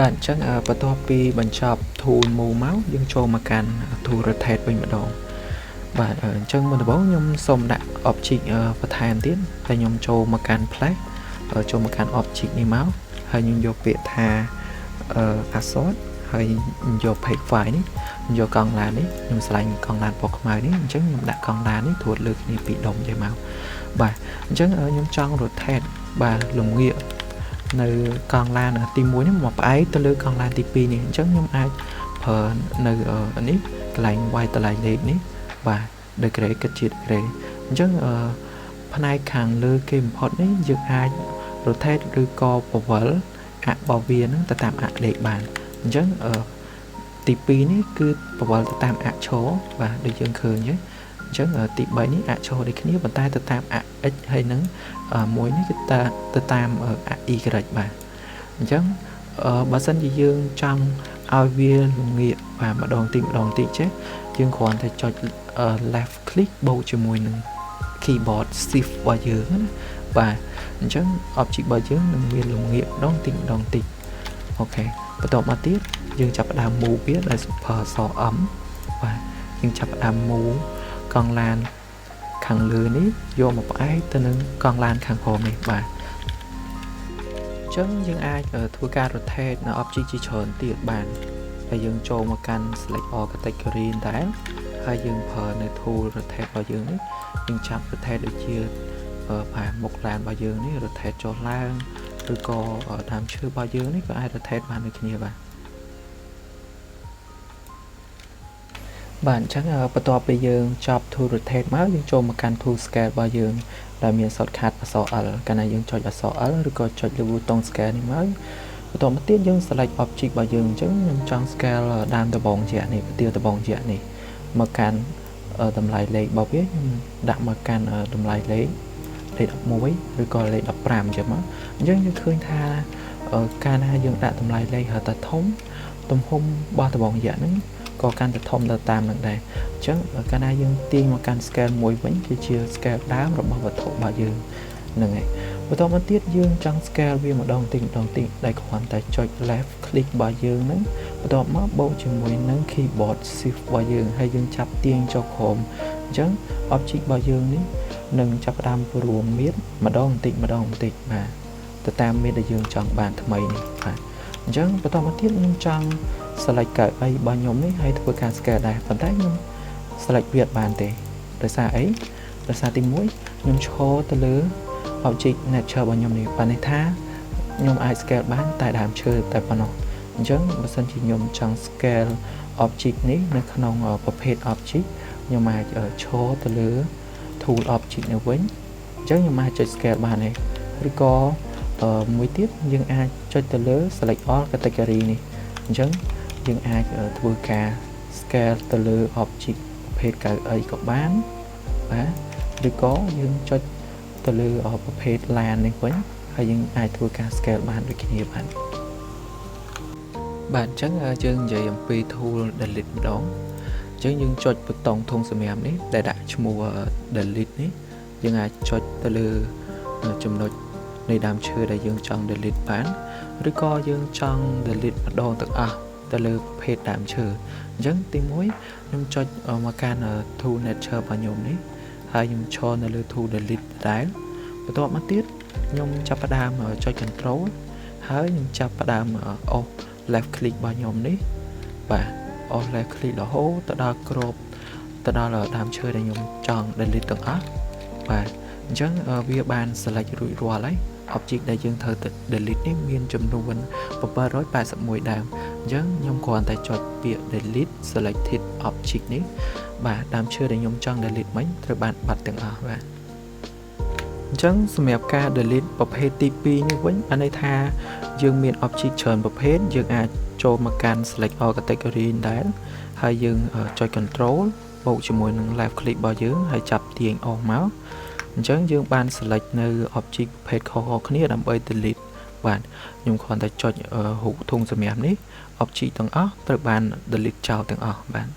bạn chắc bắt đầuពីបញ្ចប់ធូលមូមកយើងចូលមកកាន់ tool rotate វិញម្ដងបាទអញ្ចឹងមុនដំបូងខ្ញុំសូមដាក់ object បន្ថែមទៀតតែខ្ញុំចូលមកកាន់ place ចូលមកកាន់ object នេះមកហើយខ្ញុំយកពាក្យថាassort ហើយយក page file នេះយកកង់ឡាននេះខ្ញុំឆ្លាញ់កង់ឡានពណ៌ខ្មៅនេះអញ្ចឹងខ្ញុំដាក់កង់ឡាននេះត្រួតលើគ្នាពីរដុំចេះមកបាទអញ្ចឹងខ្ញុំចង់ rotate បាទលំងាកនៅកង់ឡានទី1នេះមកផ្អែកទៅលើកង់ឡានទី2នេះអញ្ចឹងខ្ញុំអាចប្រើនៅនេះកន្លែង y តម្លៃលេខនេះបាទ degree គិតជា degree អញ្ចឹងផ្នែកខាងលើគេបំផុតនេះយើងអាច rotate ឬក៏ពវល់របស់វានឹងទៅតាមលេខបានអញ្ចឹងទី2នេះគឺពវល់ទៅតាមឈរបាទដូចយើងឃើញអញ្ចឹងទី3នេះឈរដូចគ្នាប៉ុន្តែទៅតាម x ហើយនឹងមួយនេះគឺទៅតាម y បាទអញ្ចឹងបើសិនជាយើងចង់ឲ្យវាលំងាកបាទម្ដងតិចចេះយើងគ្រាន់តែចុច left click បូកជាមួយនឹង keyboard shift របស់យើងណាបាទអញ្ចឹង object របស់យើងនឹងមានលំងាកម្ដងតិចអូខេបន្ទាប់មកទៀតយើងចាប់ផ្ដើម move វាដោយប្រើអក្សរ M បាទយើងចាប់ផ្ដើម move កង់ឡានខាងលើនេះយកមកផ្អែកទៅនឹងកង់ឡានខាងក្រោមនេះបាទអញ្ចឹងយើងអាចធ្វើការ rotate នៅ object ជាច្រើនទៀតបានហើយយើងចូលមកកាន់ select all category ដែរហើយយើងប្រើនៅ tool rotate របស់យើងនេះយើងចាប់ rotate ដូចជាបាទមុខឡានរបស់យើងនេះ rotate ចុះឡើងឬក៏ដើមឈើរបស់យើងនេះក៏អាច rotate បានដូចគ្នាបាទអញ្ចឹងបន្ទាប់ពីយើងចប់ tool rotate មកយើងចូលមកកាន់ tool scale របស់យើងដែលមាន shortcut អក្សរ L កាលណាយើងចុចអក្សរ L ឬក៏ចុចលើប៊ូតុង scale នេះមកបន្ទាប់មកទៀតយើង select object របស់យើងអញ្ចឹងខ្ញុំចង់ scale ដើមដបងជានេះប្រទាលដបងជានេះមកកាន់តម្លៃលេខរបស់វាខ្ញុំដាក់មកកាន់តម្លៃលេខ11ឬក៏លេខ15អញ្ចឹងមកអញ្ចឹងយើងឃើញថាកាលណាយើងដាក់តម្លៃលេខហើយតែធំទំហំរបស់ដបងយៈហ្នឹងក៏កាន់តែធំទៅតាមនឹងដែរអញ្ចឹងកាលណាយើងទាញមកកាន់ scale មួយវិញគឺជា scale ដើមរបស់វត្ថុរបស់យើងហ្នឹងហើយបន្តមកទៀតយើងចង់ scale វាម្ដងតិចដែលគ្រាន់តែចុច left click របស់យើងហ្នឹងបន្ទាប់មកបូកជាមួយនឹង keyboard shift របស់យើងហើយយើងចាប់ទាញចុះក្រោមអញ្ចឹង object របស់យើងនេះនឹងចាប់ផ្ដើមព្រមមានម្ដងបន្តិចបាទទៅតាមមានដែលយើងចង់បានថ្មីនេះបាទអញ្ចឹងបន្តមកទៀតខ្ញុំចង់ select កៅអីរបស់ខ្ញុំនេះហើយធ្វើការ scale ដែរប៉ុន្តែខ្ញុំ select វាអត់បានទេដោយសារអីដោយសារទី1ខ្ញុំឈរទៅលើ object nature របស់ខ្ញុំនេះបានន័យថាខ្ញុំអាច scale បានតែដើមឈើតែប៉ុណ្ណោះអញ្ចឹងបើសិនជាខ្ញុំចង់ scale object នេះនៅក្នុងប្រភេទ object ខ្ញុំអាចឈរទៅលើ tool object នេះវិញអញ្ចឹងខ្ញុំអាចចុច scale បានទេឬក៏មួយទៀតយើងអាចចុចទៅលើ select all category នេះអញ្ចឹងយើងអាចធ្វើការ scale ទៅលើ object ប្រភេទកៅអីក៏បានបាទឬក៏យើងចុចទៅលើប្រភេទឡាននេះវិញហើយយើងអាចធ្វើការ scale បានដូចគ្នាបាទអញ្ចឹងយើងនិយាយអំពី tool delete ម្ដងអញ្ចឹងយើងចុចប៊ូតុងធុងសម្រាប់នេះដែលដាក់ឈ្មោះ delete នេះយើងអាចចុចទៅលើចំណុចនៃដើមឈើដែលយើងចង់ delete បានឬក៏យើងចង់ delete ម្ដងទាំងអស់ទៅលើប្រភេទដើមឈើអញ្ចឹងទី1ខ្ញុំចុចមកកាន់ tool nature របស់ខ្ញុំនេះហើយខ្ញុំឈរនៅលើ tool delete ដែរបន្ទាប់មកទៀតខ្ញុំចាប់ផ្ដើមចុច control ហើយខ្ញុំចាប់ផ្ដើម off left click របស់ខ្ញុំនេះបាទ off left click រហូតទៅដល់គ្រប់ទៅដល់ដើមឈើដែលខ្ញុំចង់ delete ទាំងអស់បាទអញ្ចឹងវាបាន select រួចរាល់ហើយ object ដែលយើងត្រូវ delete នេះមានចំនួន781ដើមអញ្ចឹងខ្ញុំគ្រាន់តែចុចពាក្យ delete selected object នេះបាទដើមឈើដែលខ្ញុំចង់ delete មិញត្រូវបានបាត់ទាំងអស់បាទអញ្ចឹងសម្រាប់ការ delete ប្រភេទទី2នេះវិញអាន័យថាយើងមាន object ច្រើនប្រភេទយើងអាចចូលមកកាន់ select all category ដែរហើយយើងចុច control បូកជាមួយនឹង left click របស់យើងហើយចាប់ទាញអស់មកអញ្ចឹងយើងបាន select នៅ object ប្រភេទខុសៗគ្នាដើម្បី delete បាទខ្ញុំគ្រាន់តែចុចរូបធុងសម្រាប់នេះ object ទាំងអស់ត្រូវបាន delete ចោលទាំងអស់បាទ